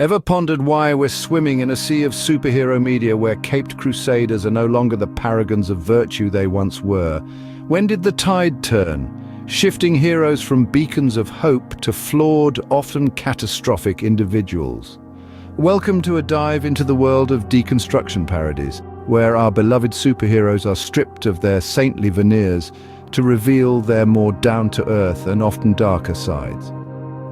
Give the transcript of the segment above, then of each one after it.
Ever pondered why we're swimming in a sea of superhero media where caped crusaders are no longer the paragons of virtue they once were? When did the tide turn, shifting heroes from beacons of hope to flawed, often catastrophic individuals? Welcome to a dive into the world of deconstruction parodies, where our beloved superheroes are stripped of their saintly veneers to reveal their more down-to-earth and often darker sides.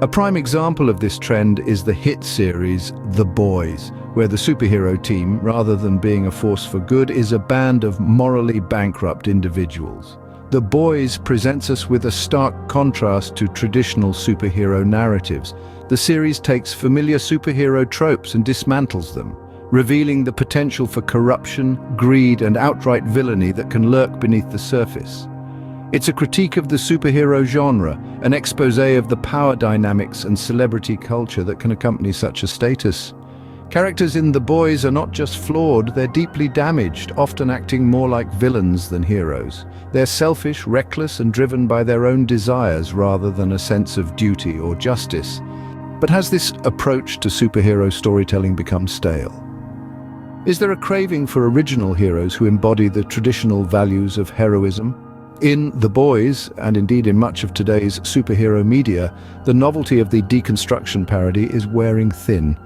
A prime example of this trend is the hit series The Boys, where the superhero team, rather than being a force for good, is a band of morally bankrupt individuals. The Boys presents us with a stark contrast to traditional superhero narratives. The series takes familiar superhero tropes and dismantles them, revealing the potential for corruption, greed, and outright villainy that can lurk beneath the surface. It's a critique of the superhero genre, an exposé of the power dynamics and celebrity culture that can accompany such a status. Characters in The Boys are not just flawed, they're deeply damaged, often acting more like villains than heroes. They're selfish, reckless, and driven by their own desires rather than a sense of duty or justice. But has this approach to superhero storytelling become stale? Is there a craving for original heroes who embody the traditional values of heroism? In The Boys, and indeed in much of today's superhero media, the novelty of the deconstruction parody is wearing thin.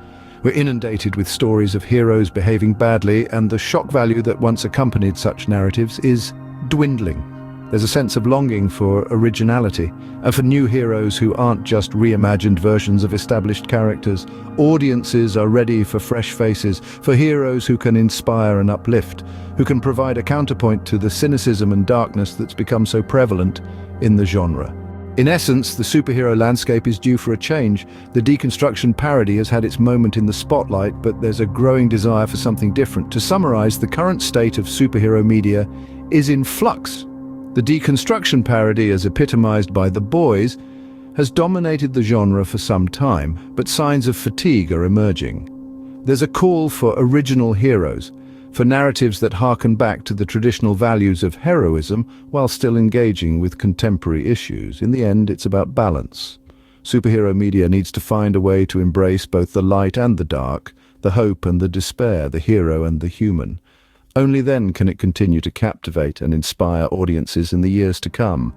We're inundated with stories of heroes behaving badly, and the shock value that once accompanied such narratives is dwindling. There's a sense of longing for originality, and for new heroes who aren't just reimagined versions of established characters. Audiences are ready for fresh faces, for heroes who can inspire and uplift, who can provide a counterpoint to the cynicism and darkness that's become so prevalent in the genre. In essence, the superhero landscape is due for a change. The deconstruction parody has had its moment in the spotlight, but there's a growing desire for something different. To summarize, the current state of superhero media is in flux. The deconstruction parody, as epitomized by The Boys, has dominated the genre for some time, but signs of fatigue are emerging. There's a call for original heroes, for narratives that harken back to the traditional values of heroism while still engaging with contemporary issues. In the end, it's about balance. Superhero media needs to find a way to embrace both the light and the dark, the hope and the despair, the hero and the human. Only then can it continue to captivate and inspire audiences in the years to come.